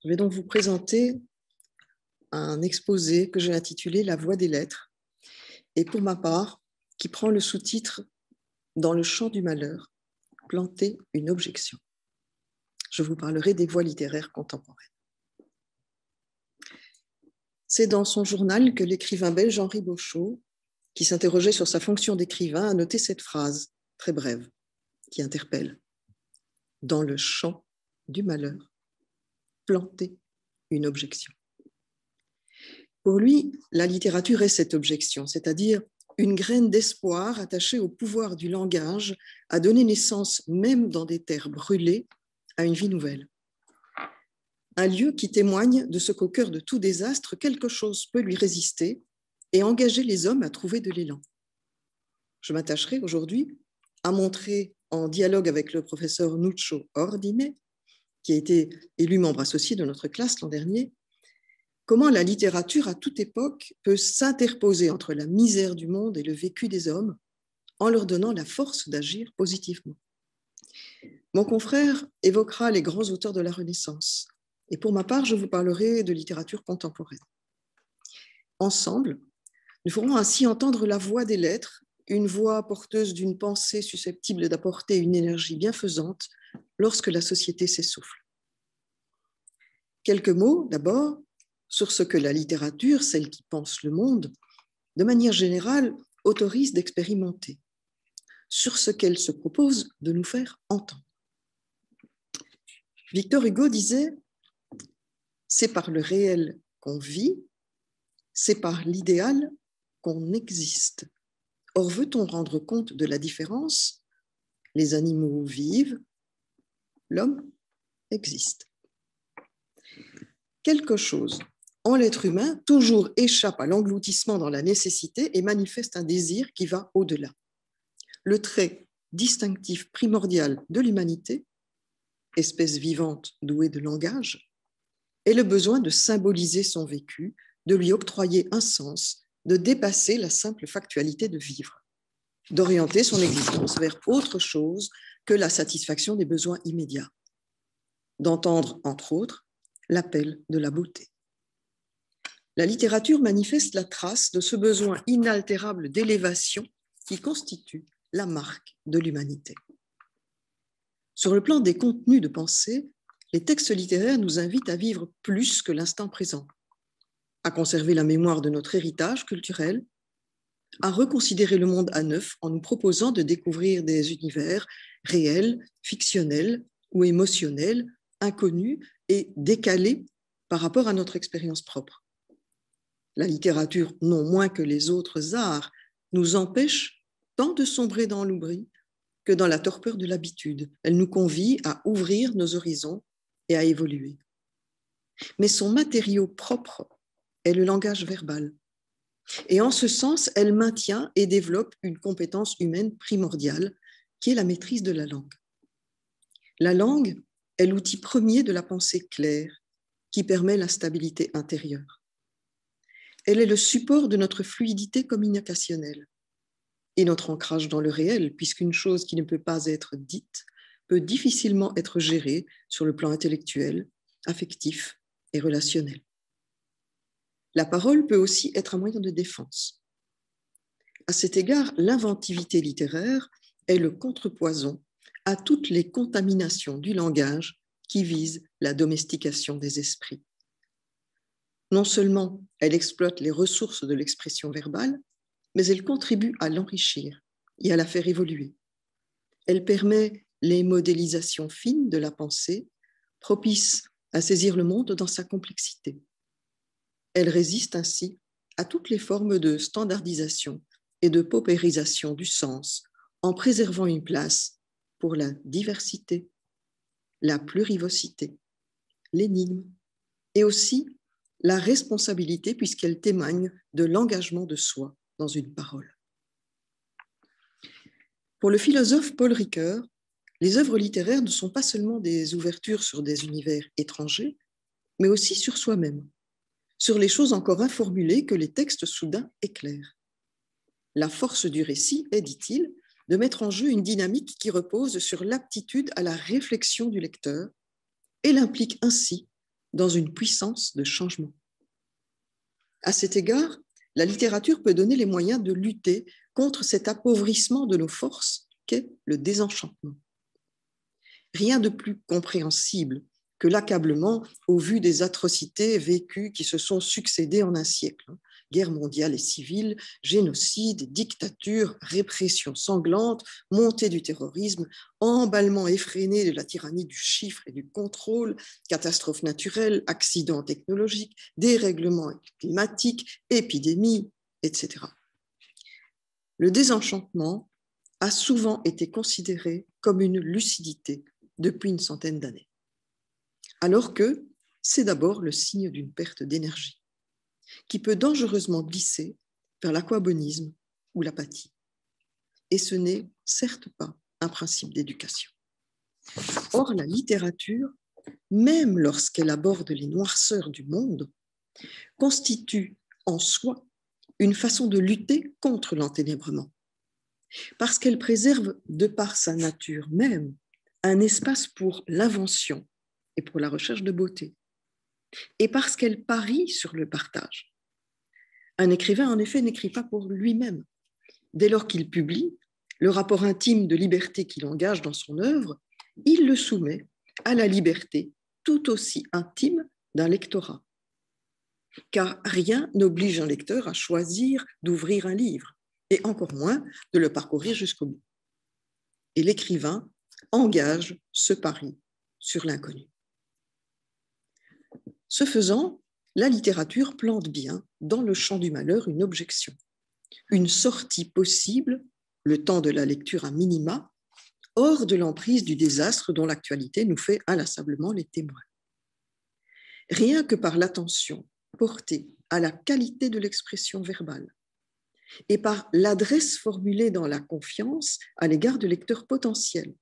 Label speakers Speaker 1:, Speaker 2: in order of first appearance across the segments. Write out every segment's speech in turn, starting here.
Speaker 1: Je vais donc vous présenter un exposé que j'ai intitulé « La voie des lettres » et pour ma part, qui prend le sous-titre « Dans le champ du malheur, planter une objection ». Je vous parlerai des voies littéraires contemporaines. C'est dans son journal que l'écrivain belge Henri Beauchot, qui s'interrogeait sur sa fonction d'écrivain, a noté cette phrase très brève qui interpelle. « Dans le champ du malheur, planter une objection ». Pour lui, la littérature est cette objection, c'est-à-dire une graine d'espoir attachée au pouvoir du langage à donner naissance, même dans des terres brûlées, à une vie nouvelle. Un lieu qui témoigne de ce qu'au cœur de tout désastre, quelque chose peut lui résister et engager les hommes à trouver de l'élan. Je m'attacherai aujourd'hui à montrer, en dialogue avec le professeur Nuccio Ordine, qui a été élu membre associé de notre classe l'an dernier, comment la littérature, à toute époque, peut s'interposer entre la misère du monde et le vécu des hommes en leur donnant la force d'agir positivement. Mon confrère évoquera les grands auteurs de la Renaissance, et pour ma part, je vous parlerai de littérature contemporaine. Ensemble, nous ferons ainsi entendre la voix des lettres, une voix porteuse d'une pensée susceptible d'apporter une énergie bienfaisante lorsque la société s'essouffle. Quelques mots, d'abord, sur ce que la littérature, celle qui pense le monde, de manière générale, autorise d'expérimenter, sur ce qu'elle se propose de nous faire entendre. Victor Hugo disait « C'est par le réel qu'on vit, c'est par l'idéal qu'on existe. Or, veut-on rendre compte de la différence? Les animaux vivent, l'homme existe. » Quelque chose en l'être humain toujours échappe à l'engloutissement dans la nécessité et manifeste un désir qui va au-delà. Le trait distinctif primordial de l'humanité, espèce vivante douée de langage, est le besoin de symboliser son vécu, de lui octroyer un sens, de dépasser la simple factualité de vivre, d'orienter son existence vers autre chose que la satisfaction des besoins immédiats, d'entendre, entre autres, l'appel de la beauté. La littérature manifeste la trace de ce besoin inaltérable d'élévation qui constitue la marque de l'humanité. Sur le plan des contenus de pensée, les textes littéraires nous invitent à vivre plus que l'instant présent, à conserver la mémoire de notre héritage culturel, à reconsidérer le monde à neuf en nous proposant de découvrir des univers réels, fictionnels ou émotionnels, inconnus et décalés par rapport à notre expérience propre. La littérature, non moins que les autres arts, nous empêche tant de sombrer dans l'oubli que dans la torpeur de l'habitude. Elle nous convie à ouvrir nos horizons et à évoluer. Mais son matériau propre est le langage verbal. Et en ce sens, elle maintient et développe une compétence humaine primordiale qui est la maîtrise de la langue. La langue est l'outil premier de la pensée claire qui permet la stabilité intérieure. Elle est le support de notre fluidité communicationnelle et notre ancrage dans le réel, puisqu'une chose qui ne peut pas être dite peut difficilement être gérée sur le plan intellectuel, affectif et relationnel. La parole peut aussi être un moyen de défense. À cet égard, l'inventivité littéraire est le contrepoison à toutes les contaminations du langage qui visent la domestication des esprits. Non seulement elle exploite les ressources de l'expression verbale, mais elle contribue à l'enrichir et à la faire évoluer. Elle permet les modélisations fines de la pensée, propices à saisir le monde dans sa complexité. Elle résiste ainsi à toutes les formes de standardisation et de paupérisation du sens, en préservant une place pour la diversité, la plurivocité, l'énigme et aussi la responsabilité puisqu'elle témoigne de l'engagement de soi dans une parole. Pour le philosophe Paul Ricoeur, les œuvres littéraires ne sont pas seulement des ouvertures sur des univers étrangers, mais aussi sur soi-même, sur les choses encore informulées que les textes soudains éclairent. La force du récit est, dit-il, de mettre en jeu une dynamique qui repose sur l'aptitude à la réflexion du lecteur et l'implique ainsi dans une puissance de changement. À cet égard, la littérature peut donner les moyens de lutter contre cet appauvrissement de nos forces qu'est le désenchantement. Rien de plus compréhensible que l'accablement au vu des atrocités vécues qui se sont succédées en un siècle. Guerre mondiale et civile, génocide, dictature, répression sanglante, montée du terrorisme, emballement effréné de la tyrannie du chiffre et du contrôle, catastrophes naturelles, accidents technologiques, dérèglements climatiques, épidémies, etc. Le désenchantement a souvent été considéré comme une lucidité depuis une centaine d'années, alors que c'est d'abord le signe d'une perte d'énergie qui peut dangereusement glisser vers l'aquabonisme ou l'apathie. Et ce n'est certes pas un principe d'éducation. Or, la littérature, même lorsqu'elle aborde les noirceurs du monde, constitue en soi une façon de lutter contre l'enténébrement, parce qu'elle préserve, de par sa nature même, un espace pour l'invention et pour la recherche de beauté, et parce qu'elle parie sur le partage. Un écrivain, en effet, n'écrit pas pour lui-même. Dès lors qu'il publie, le rapport intime de liberté qu'il engage dans son œuvre, il le soumet à la liberté tout aussi intime d'un lectorat. Car rien n'oblige un lecteur à choisir d'ouvrir un livre, et encore moins de le parcourir jusqu'au bout. Et l'écrivain engage ce pari sur l'inconnu. Ce faisant, la littérature plante bien dans le champ du malheur une objection, une sortie possible, le temps de la lecture à minima, hors de l'emprise du désastre dont l'actualité nous fait inlassablement les témoins. Rien que par l'attention portée à la qualité de l'expression verbale et par l'adresse formulée dans la confiance à l'égard de lecteurs potentiels,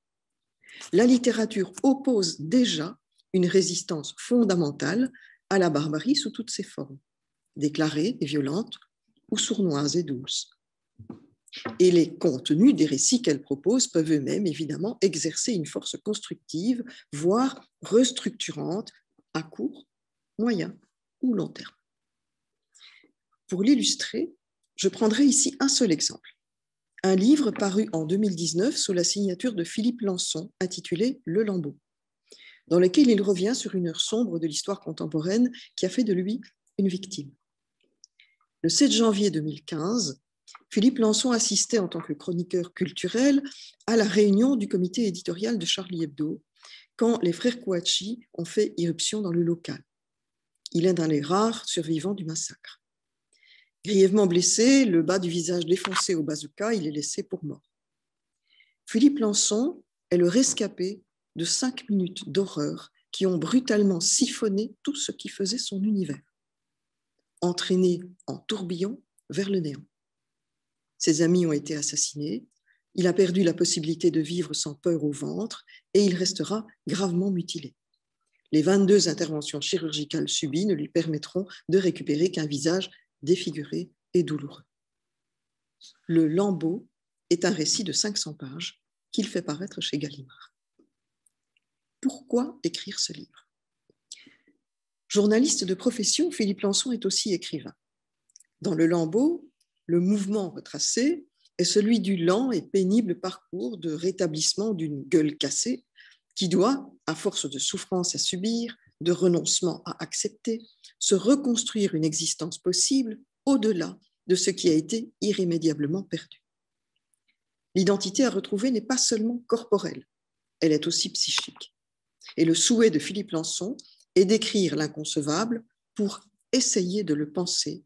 Speaker 1: la littérature oppose déjà une résistance fondamentale à la barbarie sous toutes ses formes, déclarée et violente ou sournoise et douce. Et les contenus des récits qu'elle propose peuvent eux-mêmes, évidemment, exercer une force constructive, voire restructurante, à court, moyen ou long terme. Pour l'illustrer, je prendrai ici un seul exemple. Un livre paru en 2019 sous la signature de Philippe Lançon, intitulé « Le Lambeau », dans lequel il revient sur une heure sombre de l'histoire contemporaine qui a fait de lui une victime. Le 7 janvier 2015, Philippe Lançon assistait en tant que chroniqueur culturel à la réunion du comité éditorial de Charlie Hebdo quand les frères Kouachi ont fait irruption dans le local. Il est d'un des rares survivants du massacre. Grièvement blessé, le bas du visage défoncé au bazooka, il est laissé pour mort. Philippe Lançon est le rescapé de 5 minutes d'horreur qui ont brutalement siphonné tout ce qui faisait son univers, entraîné en tourbillon vers le néant. Ses amis ont été assassinés, il a perdu la possibilité de vivre sans peur au ventre et il restera gravement mutilé. Les 22 interventions chirurgicales subies ne lui permettront de récupérer qu'un visage défiguré et douloureux. Le Lambeau est un récit de 500 pages qu'il fait paraître chez Gallimard. Pourquoi écrire ce livre ? Journaliste de profession, Philippe Lançon est aussi écrivain. Dans Le Lambeau, le mouvement retracé est celui du lent et pénible parcours de rétablissement d'une gueule cassée qui doit, à force de souffrance à subir, de renoncement à accepter, se reconstruire une existence possible au-delà de ce qui a été irrémédiablement perdu. L'identité à retrouver n'est pas seulement corporelle, elle est aussi psychique. Et le souhait de Philippe Lançon est d'écrire l'inconcevable pour essayer de le penser,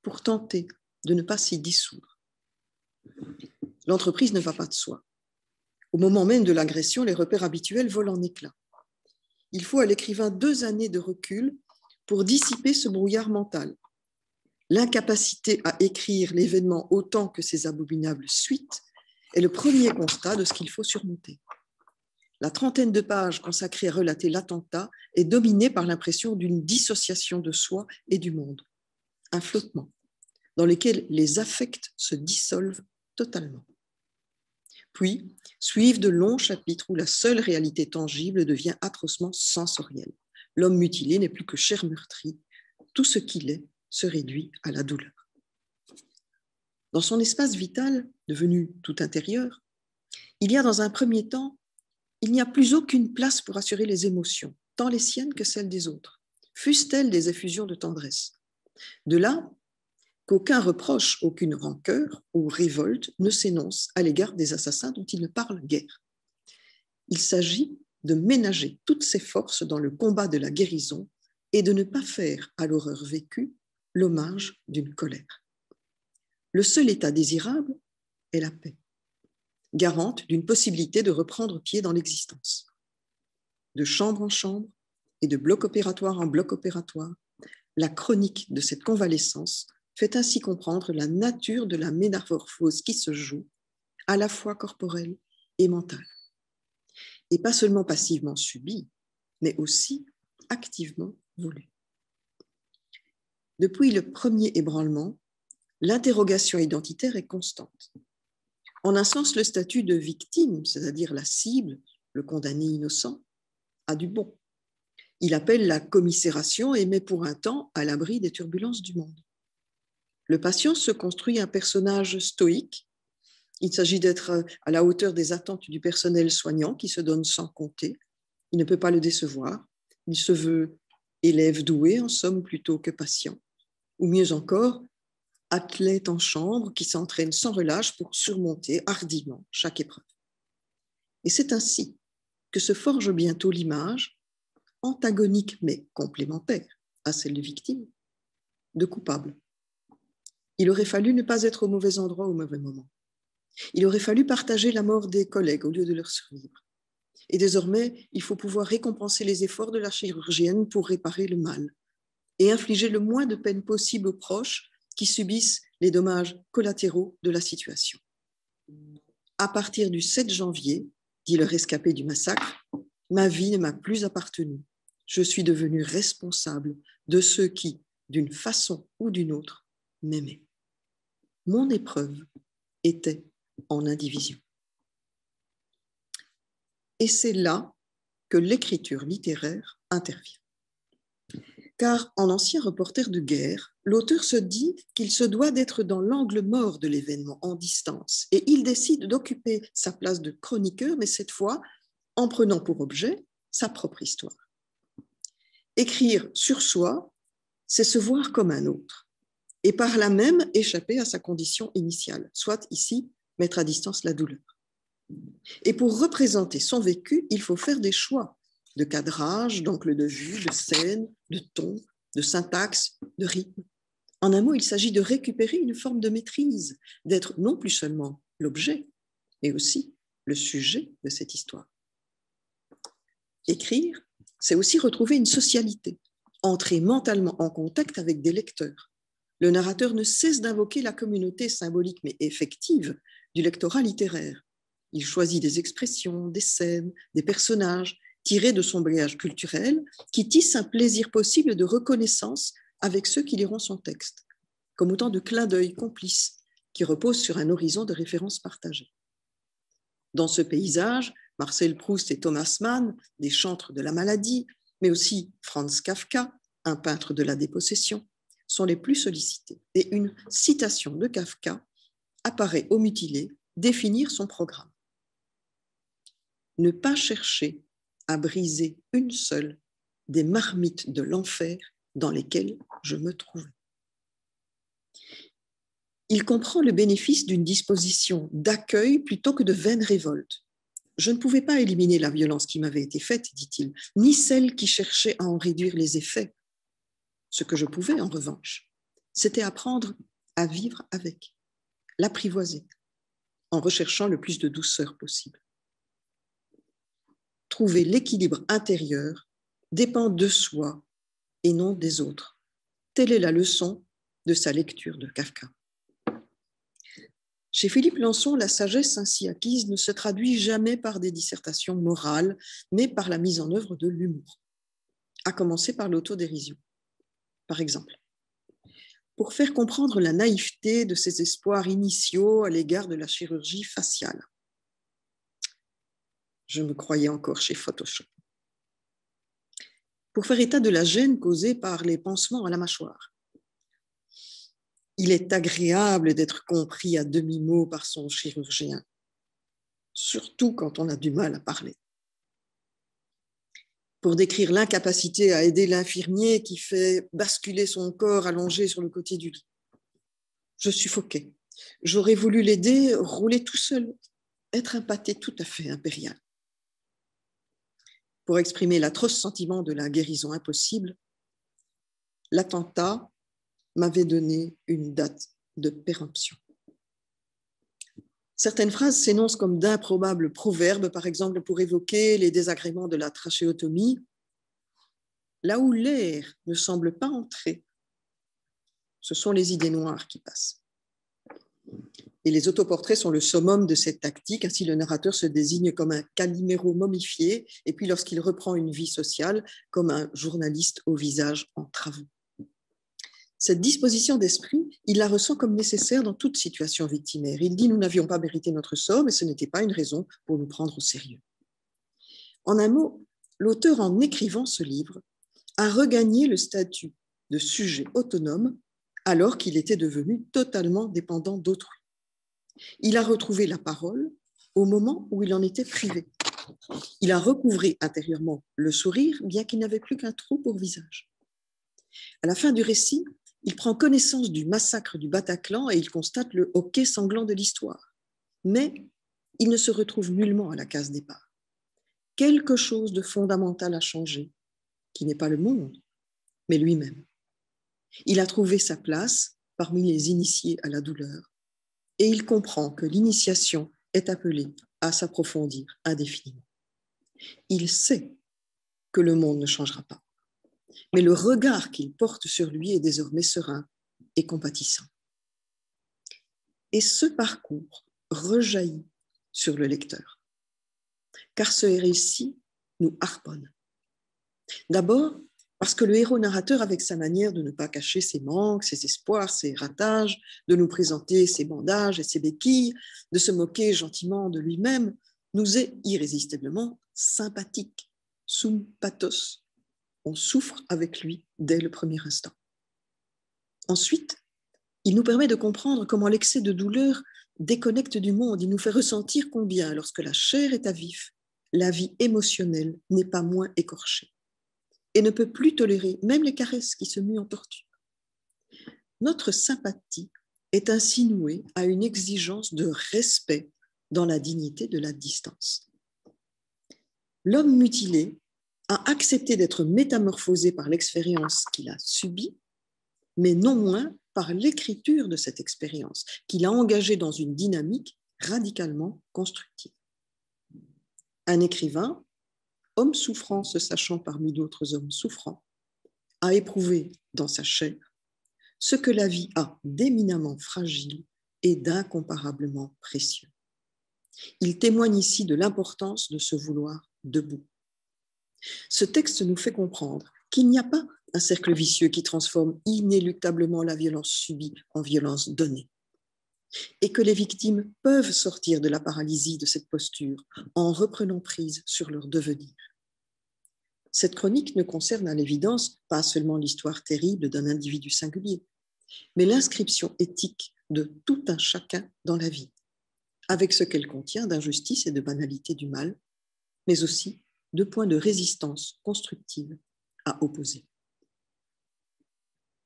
Speaker 1: pour tenter de ne pas s'y dissoudre. L'entreprise ne va pas de soi. Au moment même de l'agression, les repères habituels volent en éclats. Il faut à l'écrivain 2 années de recul pour dissiper ce brouillard mental. L'incapacité à écrire l'événement autant que ses abominables suites est le premier constat de ce qu'il faut surmonter. La 30aine de pages consacrée à relater l'attentat est dominée par l'impression d'une dissociation de soi et du monde, un flottement dans lequel les affects se dissolvent totalement. Puis suivent de longs chapitres où la seule réalité tangible devient atrocement sensorielle. L'homme mutilé n'est plus que chair meurtrie. Tout ce qu'il est se réduit à la douleur. Dans son espace vital, devenu tout intérieur, il y a dans un premier temps, il n'y a plus aucune place pour assurer les émotions, tant les siennes que celles des autres, fussent-elles des effusions de tendresse. De là qu'aucun reproche, aucune rancœur ou révolte ne s'énonce à l'égard des assassins dont il ne parle guère. Il s'agit de ménager toutes ses forces dans le combat de la guérison et de ne pas faire à l'horreur vécue l'hommage d'une colère. Le seul état désirable est la paix, garante d'une possibilité de reprendre pied dans l'existence. De chambre en chambre et de bloc opératoire en bloc opératoire, la chronique de cette convalescence fait ainsi comprendre la nature de la métamorphose qui se joue, à la fois corporelle et mentale. Et pas seulement passivement subie, mais aussi activement voulue. Depuis le premier ébranlement, l'interrogation identitaire est constante. En un sens, le statut de victime, c'est-à-dire la cible, le condamné innocent, a du bon. Il appelle la commisération et met pour un temps à l'abri des turbulences du monde. Le patient se construit un personnage stoïque. Il s'agit d'être à la hauteur des attentes du personnel soignant qui se donne sans compter. Il ne peut pas le décevoir. Il se veut élève doué, en somme, plutôt que patient. Ou mieux encore, athlète en chambre qui s'entraîne sans relâche pour surmonter hardiment chaque épreuve. Et c'est ainsi que se forge bientôt l'image, antagonique mais complémentaire à celle de victime, de coupable. Il aurait fallu ne pas être au mauvais endroit au mauvais moment. Il aurait fallu partager la mort des collègues au lieu de leur survivre. Et désormais, il faut pouvoir récompenser les efforts de la chirurgienne pour réparer le mal et infliger le moins de peine possible aux proches qui subissent les dommages collatéraux de la situation. À partir du 7 janvier, dit le rescapé du massacre, ma vie ne m'a plus appartenu. Je suis devenu responsable de ceux qui, d'une façon ou d'une autre, m'aimaient. Mon épreuve était en indivision. Et c'est là que l'écriture littéraire intervient. Car en ancien reporter de guerre, l'auteur se dit qu'il se doit d'être dans l'angle mort de l'événement, en distance, et il décide d'occuper sa place de chroniqueur, mais cette fois en prenant pour objet sa propre histoire. Écrire sur soi, c'est se voir comme un autre, et par là même échapper à sa condition initiale, soit ici mettre à distance la douleur. Et pour représenter son vécu, il faut faire des choix de cadrage, d'angle de vue, de scène, de ton, de syntaxe, de rythme. En un mot, il s'agit de récupérer une forme de maîtrise, d'être non plus seulement l'objet, mais aussi le sujet de cette histoire. Écrire, c'est aussi retrouver une socialité, entrer mentalement en contact avec des lecteurs. Le narrateur ne cesse d'invoquer la communauté symbolique mais effective du lectorat littéraire. Il choisit des expressions, des scènes, des personnages tirés de son bagage culturel qui tissent un plaisir possible de reconnaissance avec ceux qui liront son texte, comme autant de clins d'œil complices qui reposent sur un horizon de références partagées. Dans ce paysage, Marcel Proust et Thomas Mann, des chantres de la maladie, mais aussi Franz Kafka, un peintre de la dépossession, sont les plus sollicités. Et une citation de Kafka apparaît au mutilé définir son programme. Ne pas chercher à briser une seule des marmites de l'enfer dans lesquelles je me trouvais. Il comprend le bénéfice d'une disposition d'accueil plutôt que de vaine révolte. Je ne pouvais pas éliminer la violence qui m'avait été faite, dit-il, ni celle qui cherchait à en réduire les effets. Ce que je pouvais, en revanche, c'était apprendre à vivre avec, l'apprivoiser, en recherchant le plus de douceur possible. Trouver l'équilibre intérieur dépend de soi et non des autres. Telle est la leçon de sa lecture de Kafka. Chez Philippe Lançon, la sagesse ainsi acquise ne se traduit jamais par des dissertations morales, mais par la mise en œuvre de l'humour, à commencer par l'autodérision. Par exemple, pour faire comprendre la naïveté de ses espoirs initiaux à l'égard de la chirurgie faciale. Je me croyais encore chez Photoshop. pour faire état de la gêne causée par les pansements à la mâchoire. Il est agréable d'être compris à demi-mot par son chirurgien, surtout quand on a du mal à parler. Pour décrire l'incapacité à aider l'infirmier qui fait basculer son corps allongé sur le côté du lit. Je suffoquais. J'aurais voulu l'aider, rouler tout seul, être un pâté tout à fait impérial. Pour exprimer l'atroce sentiment de la guérison impossible, l'attentat m'avait donné une date de péremption. Certaines phrases s'énoncent comme d'improbables proverbes, par exemple pour évoquer les désagréments de la trachéotomie. Là où l'air ne semble pas entrer, ce sont les idées noires qui passent. Et les autoportraits sont le summum de cette tactique. Ainsi, le narrateur se désigne comme un Calimero momifié, et puis lorsqu'il reprend une vie sociale, comme un journaliste au visage en travaux. Cette disposition d'esprit, il la ressent comme nécessaire dans toute situation victimaire. Il dit « Nous n'avions pas mérité notre sort, mais ce n'était pas une raison pour nous prendre au sérieux. » En un mot, l'auteur, en écrivant ce livre, a regagné le statut de sujet autonome alors qu'il était devenu totalement dépendant d'autrui. Il a retrouvé la parole au moment où il en était privé. Il a recouvré intérieurement le sourire, bien qu'il n'avait plus qu'un trou pour visage. À la fin du récit, il prend connaissance du massacre du Bataclan et il constate le hoquet sanglant de l'histoire. Mais il ne se retrouve nullement à la case départ. Quelque chose de fondamental a changé, qui n'est pas le monde, mais lui-même. Il a trouvé sa place parmi les initiés à la douleur et il comprend que l'initiation est appelée à s'approfondir indéfiniment. Il sait que le monde ne changera pas, mais le regard qu'il porte sur lui est désormais serein et compatissant. Et ce parcours rejaillit sur le lecteur, car ce récit nous harponne. D'abord, parce que le héros narrateur, avec sa manière de ne pas cacher ses manques, ses espoirs, ses ratages, de nous présenter ses bandages et ses béquilles, de se moquer gentiment de lui-même, nous est irrésistiblement sympathique, sum pathos. On souffre avec lui dès le premier instant. Ensuite, il nous permet de comprendre comment l'excès de douleur déconnecte du monde. Il nous fait ressentir combien, lorsque la chair est à vif, la vie émotionnelle n'est pas moins écorchée et ne peut plus tolérer même les caresses qui se muent en tortue. Notre sympathie est ainsi nouée à une exigence de respect dans la dignité de la distance. L'homme mutilé a accepté d'être métamorphosé par l'expérience qu'il a subie, mais non moins par l'écriture de cette expérience qu'il a engagée dans une dynamique radicalement constructive. Un écrivain, homme souffrant se sachant parmi d'autres hommes souffrants, a éprouvé dans sa chair ce que la vie a d'éminemment fragile et d'incomparablement précieux. Il témoigne ici de l'importance de se vouloir debout. Ce texte nous fait comprendre qu'il n'y a pas un cercle vicieux qui transforme inéluctablement la violence subie en violence donnée, et que les victimes peuvent sortir de la paralysie de cette posture en reprenant prise sur leur devenir. Cette chronique ne concerne à l'évidence pas seulement l'histoire terrible d'un individu singulier, mais l'inscription éthique de tout un chacun dans la vie, avec ce qu'elle contient d'injustice et de banalité du mal, mais aussi de points de résistance constructive à opposer.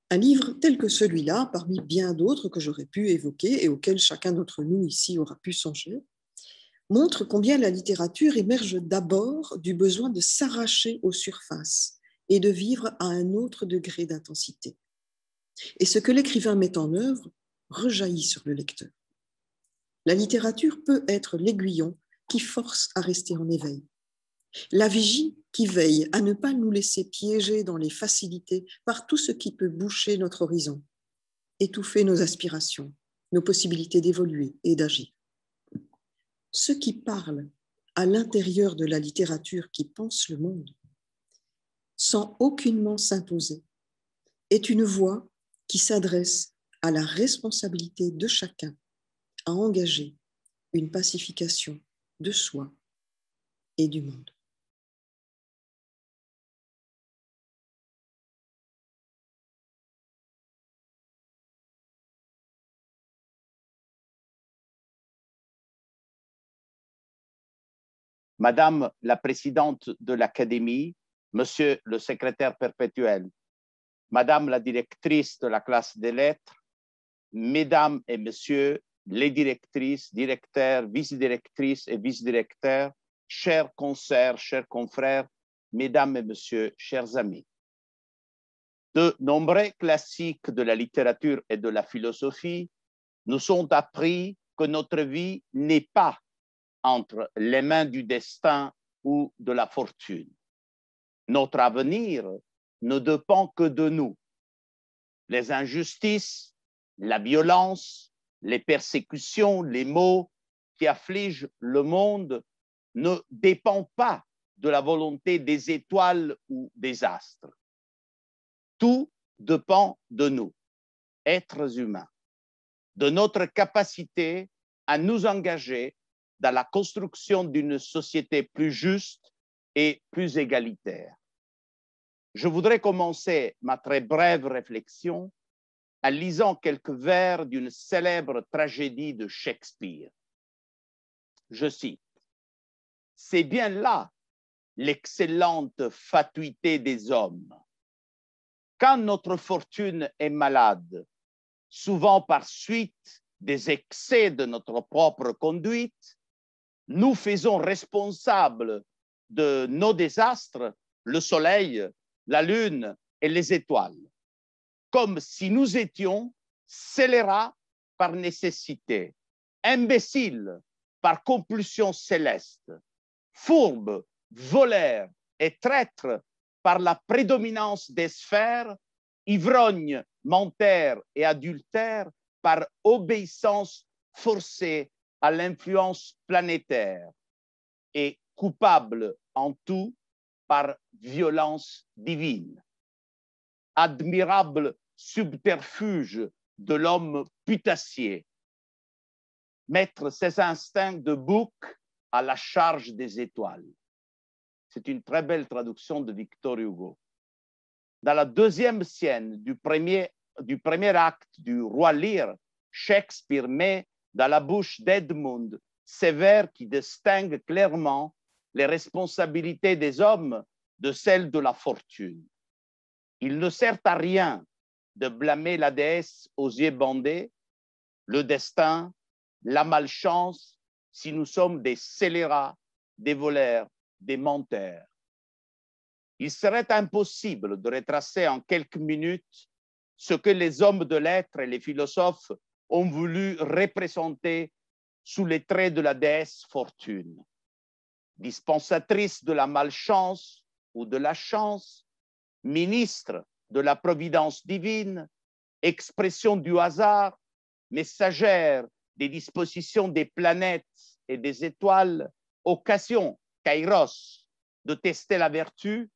Speaker 1: Un livre tel que celui-là, parmi bien d'autres que j'aurais pu évoquer et auxquels chacun d'entre nous ici aura pu songer, montre combien la littérature émerge d'abord du besoin de s'arracher aux surfaces et de vivre à un autre degré d'intensité. Et ce que l'écrivain met en œuvre rejaillit sur le lecteur. La littérature peut être l'aiguillon qui force à rester en éveil, la vigie qui veille à ne pas nous laisser piéger dans les facilités par tout ce qui peut boucher notre horizon, étouffer nos aspirations, nos possibilités d'évoluer et d'agir. Ce qui parle à l'intérieur de la littérature qui pense le monde, sans aucunement s'imposer, est une voix qui s'adresse à la responsabilité de chacun à engager une pacification de soi et du monde.
Speaker 2: Madame la présidente de l'Académie, Monsieur le secrétaire perpétuel, Madame la directrice de la classe des lettres, Mesdames et Messieurs les directrices, directeurs, vice-directrices et vice-directeurs, chers consoeurs, chers confrères, Mesdames et Messieurs, chers amis. De nombreux classiques de la littérature et de la philosophie nous ont appris que notre vie n'est pas entre les mains du destin ou de la fortune. Notre avenir ne dépend que de nous. Les injustices, la violence, les persécutions, les maux qui affligent le monde ne dépendent pas de la volonté des étoiles ou des astres. Tout dépend de nous, êtres humains, de notre capacité à nous engager dans la construction d'une société plus juste et plus égalitaire. Je voudrais commencer ma très brève réflexion en lisant quelques vers d'une célèbre tragédie de Shakespeare. Je cite, « C'est bien là l'excellente fatuité des hommes. Quand notre fortune est malade, souvent par suite des excès de notre propre conduite, nous faisons responsables de nos désastres le soleil, la lune et les étoiles, comme si nous étions scélérats par nécessité, imbéciles par compulsion céleste, fourbes, voleurs et traîtres par la prédominance des sphères, ivrognes, menteurs et adultères par obéissance forcée à l'influence planétaire et coupables en tout par violence divine. Admirable subterfuge de l'homme putassier, mettre ses instincts de bouc à la charge des étoiles. » C'est une très belle traduction de Victor Hugo. Dans la deuxième scène du premier acte du Roi Lear, Shakespeare met dans la bouche d'Edmund ces vers qui distinguent clairement les responsabilités des hommes de celles de la fortune. Il ne sert à rien de blâmer la déesse aux yeux bandés, le destin, la malchance, si nous sommes des scélérats, des voleurs, des menteurs. Il serait impossible de retracer en quelques minutes ce que les hommes de lettres et les philosophes ont voulu représenter sous les traits de la déesse fortune. Dispensatrice de la malchance ou de la chance, ministre de la providence divine, expression du hasard, messagère des dispositions des planètes et des étoiles, occasion, kairos, de tester la vertu,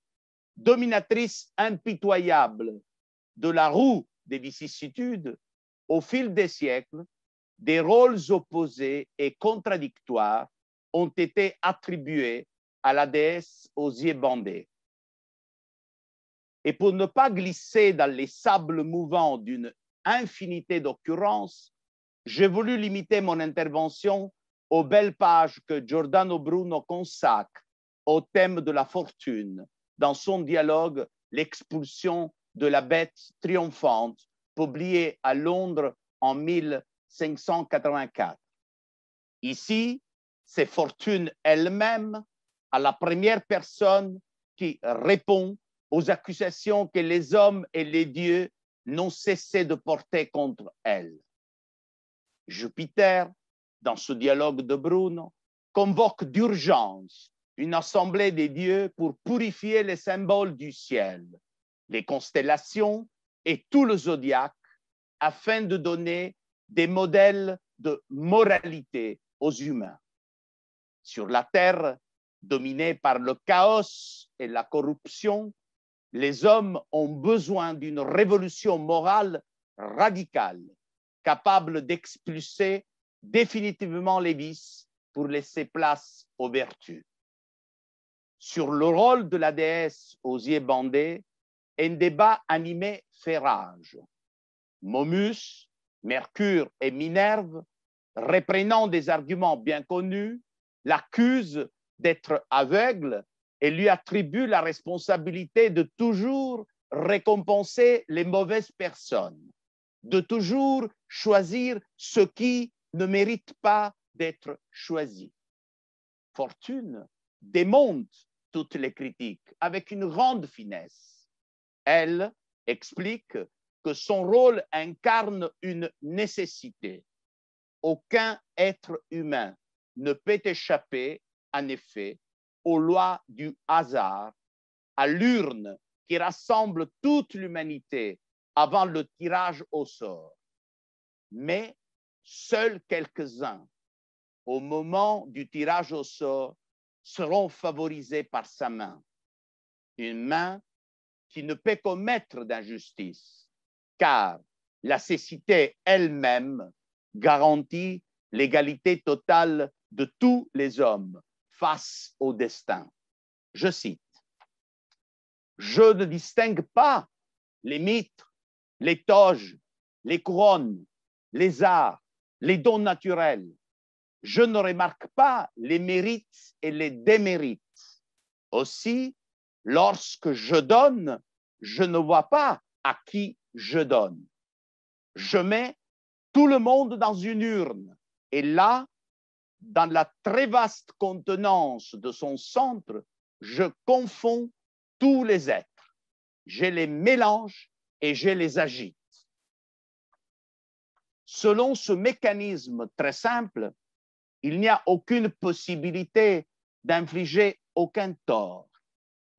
Speaker 2: dominatrice impitoyable de la roue des vicissitudes, au fil des siècles, des rôles opposés et contradictoires ont été attribués à la déesse aux yeux bandés. Et pour ne pas glisser dans les sables mouvants d'une infinité d'occurrences, j'ai voulu limiter mon intervention aux belles pages que Giordano Bruno consacre au thème de la fortune dans son dialogue « L'expulsion de la bête triomphante » publié à Londres en 1584. Ici, c'est Fortune elle-même, à la première personne, qui répond aux accusations que les hommes et les dieux n'ont cessé de porter contre elle. Jupiter, dans ce dialogue de Bruno, convoque d'urgence une assemblée des dieux pour purifier les symboles du ciel, les constellations et tout le zodiaque, afin de donner des modèles de moralité aux humains. Sur la terre, dominée par le chaos et la corruption, les hommes ont besoin d'une révolution morale radicale, capable d'expulser définitivement les vices pour laisser place aux vertus. Sur le rôle de la déesse aux yeux bandés, un débat animé fait rage. Momus, Mercure et Minerve, reprenant des arguments bien connus, l'accusent d'être aveugle et lui attribue la responsabilité de toujours récompenser les mauvaises personnes, de toujours choisir ceux qui ne méritent pas d'être choisis. Fortune démonte toutes les critiques avec une grande finesse. Elle explique que son rôle incarne une nécessité. Aucun être humain ne peut échapper, en effet, aux lois du hasard, à l'urne qui rassemble toute l'humanité avant le tirage au sort. Mais seuls quelques-uns, au moment du tirage au sort, seront favorisés par sa main. Une main qui ne peut commettre d'injustice, car la cécité elle-même garantit l'égalité totale de tous les hommes face au destin. Je cite, « Je ne distingue pas les mitres, les toges, les couronnes, les arts, les dons naturels. Je ne remarque pas les mérites et les démérites. Aussi, lorsque je donne, je ne vois pas à qui je donne. Je mets tout le monde dans une urne et là, dans la très vaste contenance de son centre, je confonds tous les êtres. Je les mélange et je les agite. » Selon ce mécanisme très simple, il n'y a aucune possibilité d'infliger aucun tort.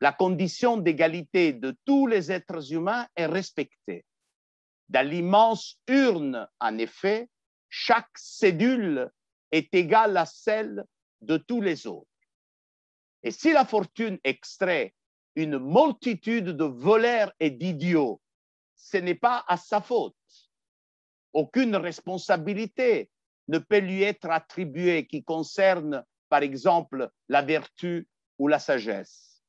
Speaker 2: La condition d'égalité de tous les êtres humains est respectée. Dans l'immense urne, en effet, chaque cédule est égale à celle de tous les autres. Et si la fortune extrait une multitude de voleurs et d'idiots, ce n'est pas à sa faute. Aucune responsabilité ne peut lui être attribuée qui concerne, par exemple, la vertu ou la sagesse.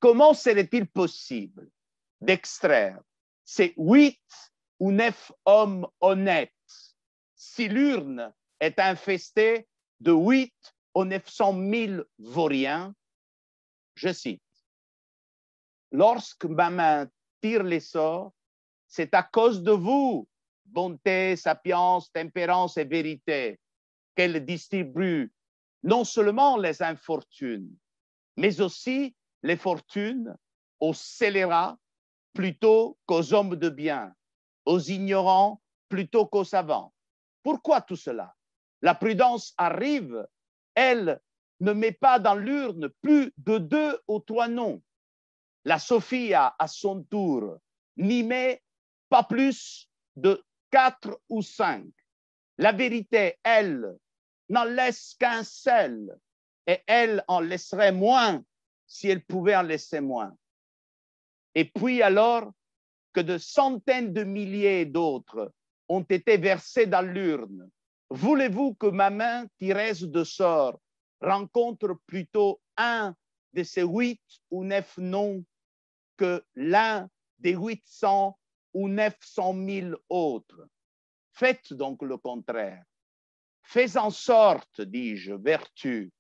Speaker 2: Comment serait-il possible d'extraire ces 8 ou 9 hommes honnêtes si l'urne est infestée de 8 ou 900 000 vauriens? Je cite, « Lorsque ma main tire les sorts, c'est à cause de vous, bonté, sapience, tempérance et vérité, qu'elle distribue non seulement les infortunes, mais aussi les fortunes aux scélérats plutôt qu'aux hommes de bien, aux ignorants plutôt qu'aux savants. » Pourquoi tout cela? La prudence arrive, elle ne met pas dans l'urne plus de 2 ou 3 noms. La Sophia, à son tour, n'y met pas plus de 4 ou 5. La vérité, elle, n'en laisse qu'un seul, et elle en laisserait moins si elle pouvait en laisser moins. Et puis alors que de centaines de milliers d'autres ont été versés dans l'urne, voulez-vous que ma main tireuse de sort rencontre plutôt un de ces 8 ou 9 noms que l'un des 800 ou 900 000 autres? Faites donc le contraire. Fais en sorte, dis-je, vertu,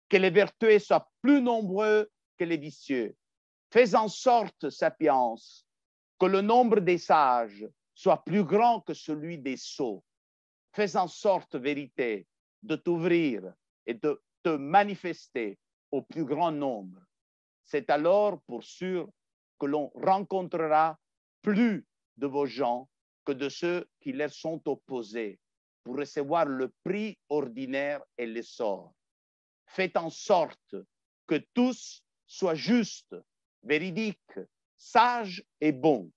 Speaker 2: que les vertueux soient plus nombreux que les vicieux. Fais en sorte, sapience, que le nombre des sages soit plus grand que celui des sots. Fais en sorte, vérité, de t'ouvrir et de te manifester au plus grand nombre. C'est alors, pour sûr, que l'on rencontrera plus de vos gens que de ceux qui leur sont opposés pour recevoir le prix ordinaire et l'essor. Faites en sorte que tous soient justes, véridiques, sages et bons.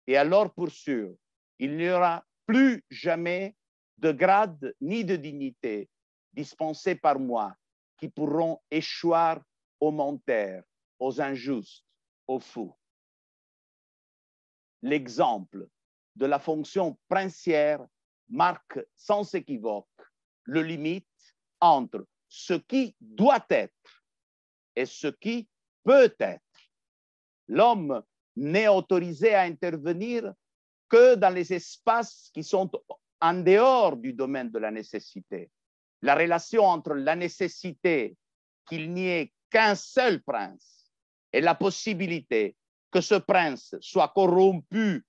Speaker 2: Et alors, pour sûr, il n'y aura plus jamais de grade ni de dignité dispensés par moi qui pourront échoir aux menteurs, aux injustes, aux fous. L'exemple de la fonction princière marque sans équivoque le limite entre ce qui doit être et ce qui peut être. L'homme n'est autorisé à intervenir que dans les espaces qui sont en dehors du domaine de la nécessité. La relation entre la nécessité qu'il n'y ait qu'un seul prince et la possibilité que ce prince soit corrompu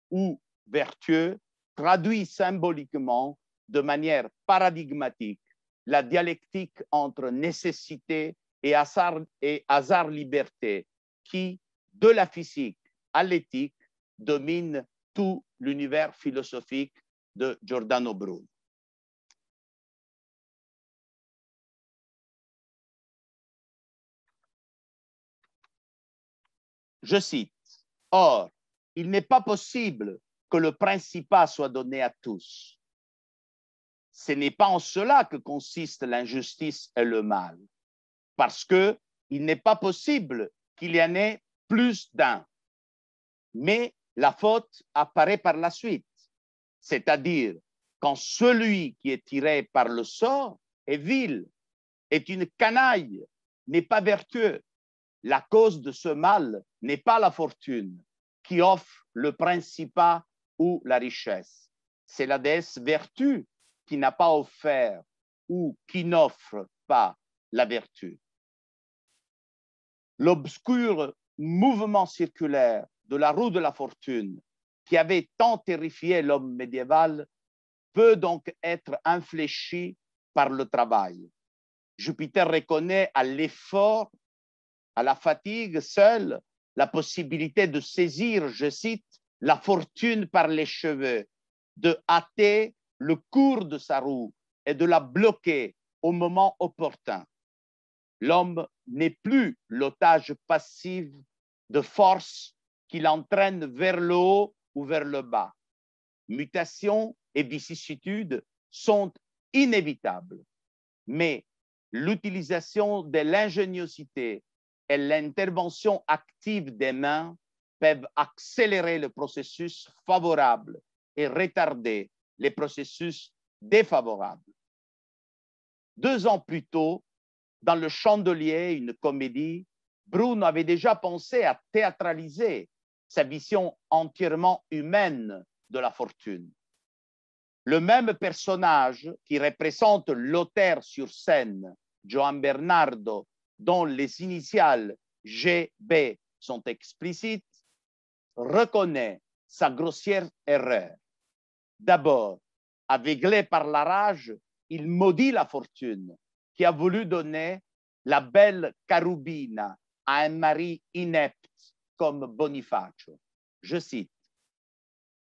Speaker 2: ou vertueux traduit symboliquement de manière paradigmatique la dialectique entre nécessité et hasard-liberté qui, de la physique à l'éthique, domine tout l'univers philosophique de Giordano Bruno. Je cite, « Or, il n'est pas possible que le principat soit donné à tous. Ce n'est pas en cela que consiste l'injustice et le mal, parce qu'il n'est pas possible qu'il y en ait plus d'un. Mais la faute apparaît par la suite, c'est-à-dire quand celui qui est tiré par le sort est vil, est une canaille, n'est pas vertueux. La cause de ce mal n'est pas la fortune qui offre le principat ou la richesse. C'est la déesse vertu qui n'a pas offert ou qui n'offre pas la vertu. L'obscur mouvement circulaire de la roue de la fortune qui avait tant terrifié l'homme médiéval peut donc être infléchi par le travail. Jupiter reconnaît à l'effort, à la fatigue seule, la possibilité de saisir, je cite, la fortune par les cheveux, de hâter le cours de sa roue et de la bloquer au moment opportun. L'homme n'est plus l'otage passif de force qui l'entraîne vers le haut ou vers le bas. Mutations et vicissitudes sont inévitables, mais l'utilisation de l'ingéniosité et l'intervention active des mains peuvent accélérer le processus favorable et retarder les processus défavorables. 2 ans plus tôt, dans Le Chandelier, une comédie, Bruno avait déjà pensé à théâtraliser sa vision entièrement humaine de la fortune. Le même personnage qui représente l'auteur sur scène, Joan Bernardo, dont les initiales GB sont explicites, reconnaît sa grossière erreur. D'abord, aveuglé par la rage, il maudit la fortune qui a voulu donner la belle Cherubina à un mari inepte comme Bonifacio. Je cite,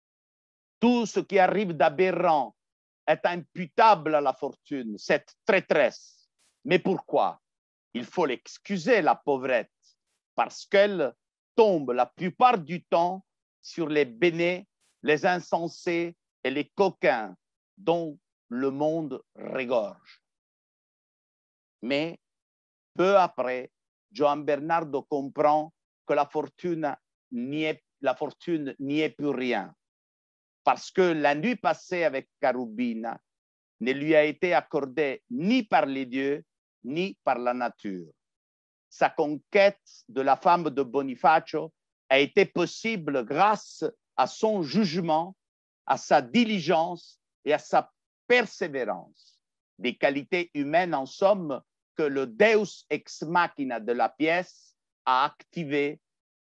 Speaker 2: « Tout ce qui arrive d'aberrant est imputable à la fortune, cette traîtresse. Mais pourquoi? Il faut l'excuser, la pauvrette, parce qu'elle tombe la plupart du temps sur les bénés, les insensés et les coquins dont le monde regorge. » Mais peu après, Joan Bernardo comprend que la fortune n'y est plus rien, parce que la nuit passée avec Cherubina ne lui a été accordée ni par les dieux, ni par la nature. Sa conquête de la femme de Bonifacio a été possible grâce à son jugement, à sa diligence et à sa persévérance, des qualités humaines en somme que le Deus ex machina de la pièce a activé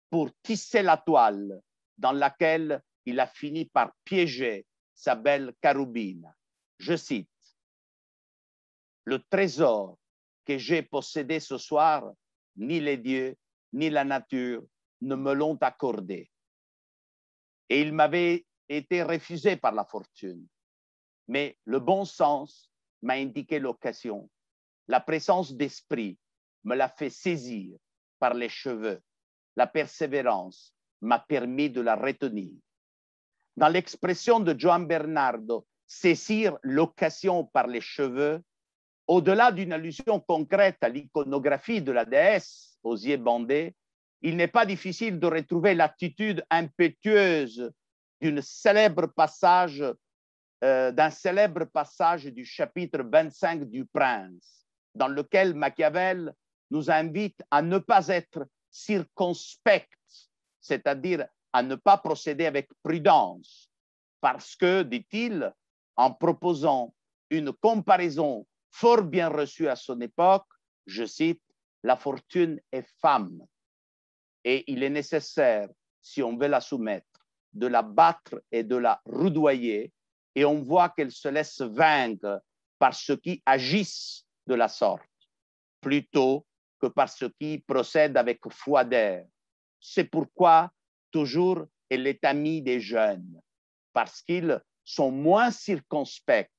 Speaker 2: pour tisser la toile dans laquelle il a fini par piéger sa belle Cherubina. Je cite, « Le trésor que j'ai possédé ce soir, ni les dieux, ni la nature ne me l'ont accordé. Et il m'avait été refusé par la fortune. Mais le bon sens m'a indiqué l'occasion. La présence d'esprit me l'a fait saisir par les cheveux. La persévérance m'a permis de la retenir. » Dans l'expression de Joan Bernardo, saisir l'occasion par les cheveux, au-delà d'une allusion concrète à l'iconographie de la déesse aux yeux bandés, il n'est pas difficile de retrouver l'attitude impétueuse d'un célèbre passage du chapitre 25 du Prince, dans lequel Machiavel nous invite à ne pas être circonspect, c'est-à-dire à ne pas procéder avec prudence, parce que, dit-il, en proposant une comparaison fort bien reçue à son époque, je cite, « La fortune est femme et il est nécessaire, si on veut la soumettre, de la battre et de la rudoyer, et on voit qu'elle se laisse vaincre par ceux qui agissent de la sorte, plutôt que par ceux qui procèdent avec foi d'air. C'est pourquoi toujours elle est amie des jeunes, parce qu'ils sont moins circonspects,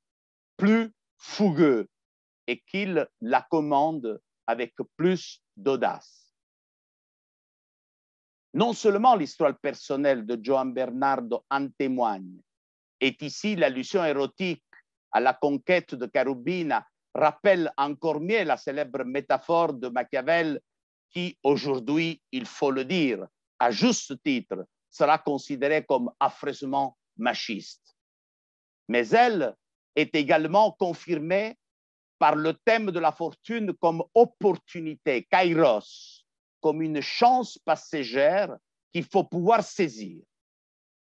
Speaker 2: plus fougueux, et qu'ils la commandent avec plus d'audace. » Non seulement l'histoire personnelle de Joan Bernardo en témoigne, et ici l'allusion érotique à la conquête de Cherubina rappelle encore mieux la célèbre métaphore de Machiavel qui, aujourd'hui, il faut le dire, à juste titre, sera considérée comme affreusement machiste. Mais elle est également confirmée par le thème de la fortune comme opportunité, kairos, comme une chance passagère qu'il faut pouvoir saisir.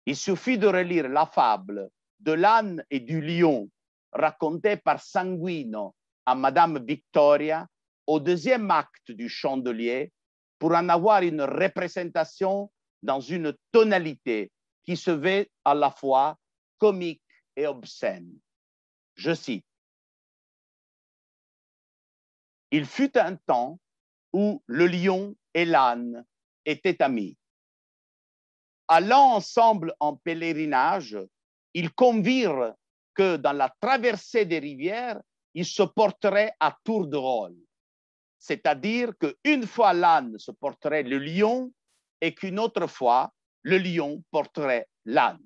Speaker 2: Il suffit de relire la fable de l'âne et du lion racontée par Sanguino à Madame Victoria au deuxième acte du Chandelier pour en avoir une représentation dans une tonalité qui se veut à la fois comique et obscène. Je cite. « Il fut un temps où le lion et l'âne étaient amis. Allant ensemble en pèlerinage, ils convirent que dans la traversée des rivières, ils se porteraient à tour de rôle. C'est-à-dire qu'une fois l'âne se porterait le lion et qu'une autre fois, le lion porterait l'âne.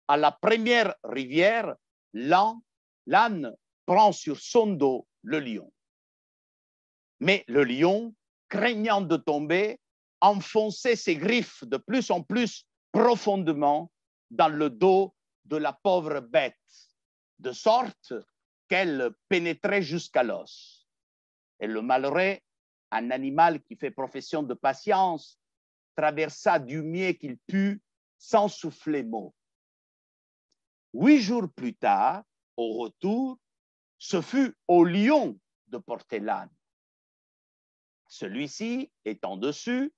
Speaker 2: À la première rivière, l'âne prend sur son dos le lion. Mais le lion, craignant de tomber, enfonçait ses griffes de plus en plus profondément dans le dos de la pauvre bête, de sorte qu'elle pénétrait jusqu'à l'os. Et le malheureux, un animal qui fait profession de patience, traversa du mieux qu'il put sans souffler mot. 8 jours plus tard, au retour, ce fut au lion de porter l'âne. Celui-ci, étant dessus,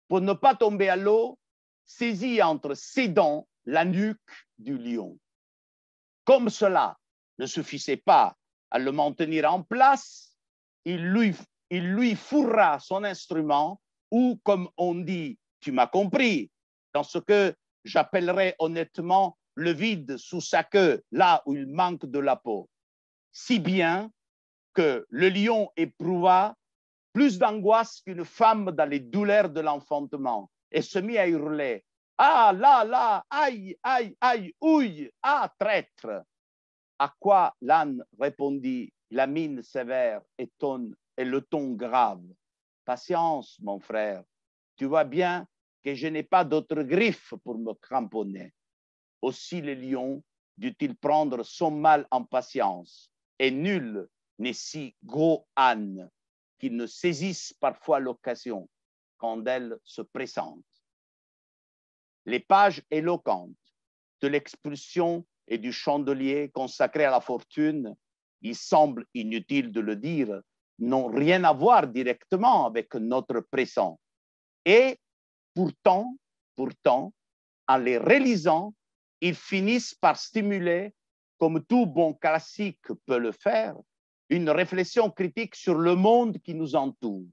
Speaker 2: pour ne pas tomber à l'eau, saisit entre ses dents la nuque du lion. Comme cela ne suffisait pas à le maintenir en place, il lui fourra son instrument ou, comme on dit, tu m'as compris, dans ce que j'appellerais honnêtement le vide sous sa queue, là où il manque de la peau. Si bien que le lion éprouva plus d'angoisse qu'une femme dans les douleurs de l'enfantement et se mit à hurler « Ah, là, là, aïe, aïe, aïe, ouille, ah, traître !» À quoi l'âne répondit, la mine sévère et le ton grave. « Patience, mon frère, tu vois bien que je n'ai pas d'autres griffes pour me cramponner. » Aussi le lion dut-il prendre son mal en patience, et nul n'est si gros âne qu'il ne saisisse parfois l'occasion quand elle se présente. Les pages éloquentes de l'expulsion et du chandelier consacré à la fortune, il semble inutile de le dire, n'ont rien à voir directement avec notre présent. Et pourtant, en les relisant, ils finissent par stimuler, comme tout bon classique peut le faire, une réflexion critique sur le monde qui nous entoure.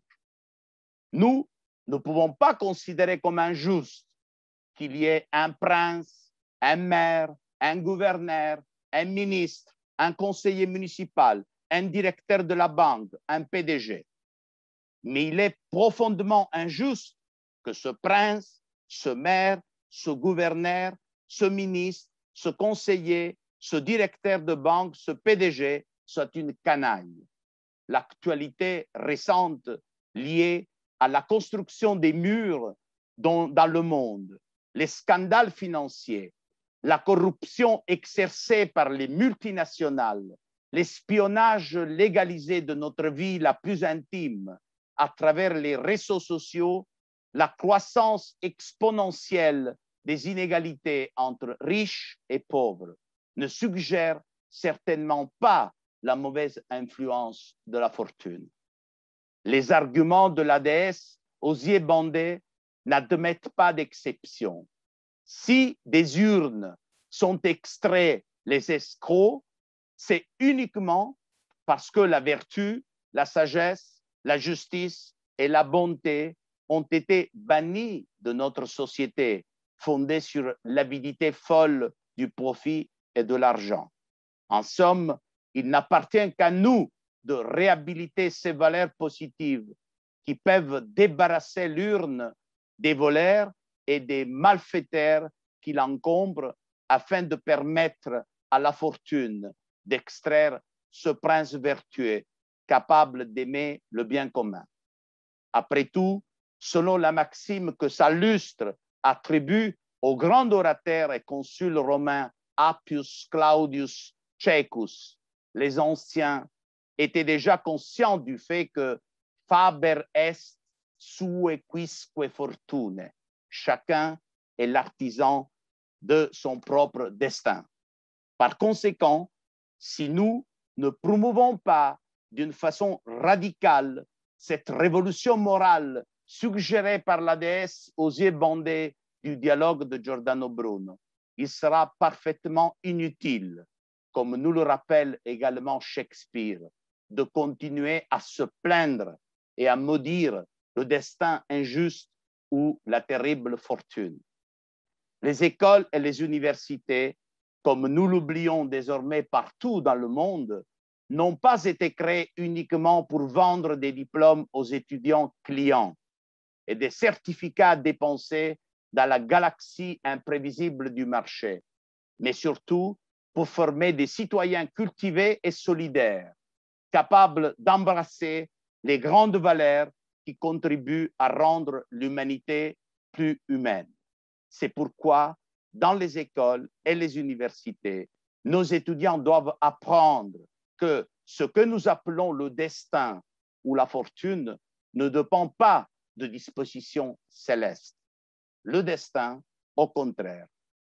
Speaker 2: Nous ne pouvons pas considérer comme injuste qu'il y ait un prince, un maire, un gouverneur, un ministre, un conseiller municipal, un directeur de la banque, un PDG. Mais il est profondément injuste que ce prince, ce maire, ce gouverneur, ce ministre, ce conseiller, ce directeur de banque, ce PDG soit une canaille. L'actualité récente liée à la construction des murs dans le monde, les scandales financiers, la corruption exercée par les multinationales, l'espionnage légalisé de notre vie la plus intime à travers les réseaux sociaux, la croissance exponentielle des inégalités entre riches et pauvres ne suggèrent certainement pas la mauvaise influence de la fortune. Les arguments de la déesse aux yeux bandés n'admettent pas d'exception. Si des urnes sont extraits les escrocs, c'est uniquement parce que la vertu, la sagesse, la justice et la bonté ont été bannies de notre société, fondée sur l'avidité folle du profit et de l'argent. En somme, il n'appartient qu'à nous de réhabiliter ces valeurs positives qui peuvent débarrasser l'urne des voleurs et des malfaiteurs qui l'encombrent afin de permettre à la fortune d'extraire ce prince vertueux capable d'aimer le bien commun. Après tout, selon la maxime que sa lustre attribue au grand orateur et consul romain Appius Claudius Caecus, les anciens étaient déjà conscients du fait que faber est sue quisque fortune, chacun est l'artisan de son propre destin. Par conséquent, si nous ne promouvons pas d'une façon radicale cette révolution morale suggérée par la déesse aux yeux bandés du dialogue de Giordano Bruno, il sera parfaitement inutile, comme nous le rappelle également Shakespeare, de continuer à se plaindre et à maudire le destin injuste ou la terrible fortune. Les écoles et les universités, comme nous l'oublions désormais partout dans le monde, n'ont pas été créées uniquement pour vendre des diplômes aux étudiants clients et des certificats dépensés dans la galaxie imprévisible du marché, mais surtout pour former des citoyens cultivés et solidaires, capables d'embrasser les grandes valeurs qui contribuent à rendre l'humanité plus humaine. C'est pourquoi, dans les écoles et les universités, nos étudiants doivent apprendre que ce que nous appelons le destin ou la fortune ne dépend pas de dispositions célestes. Le destin, au contraire,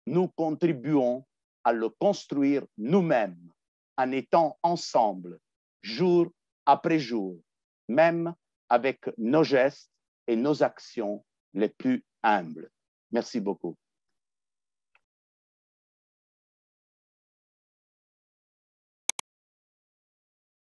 Speaker 2: nous contribuons à le construire nous-mêmes en étant ensemble, jour après jour, même avec nos gestes et nos actions les plus humbles. Merci beaucoup.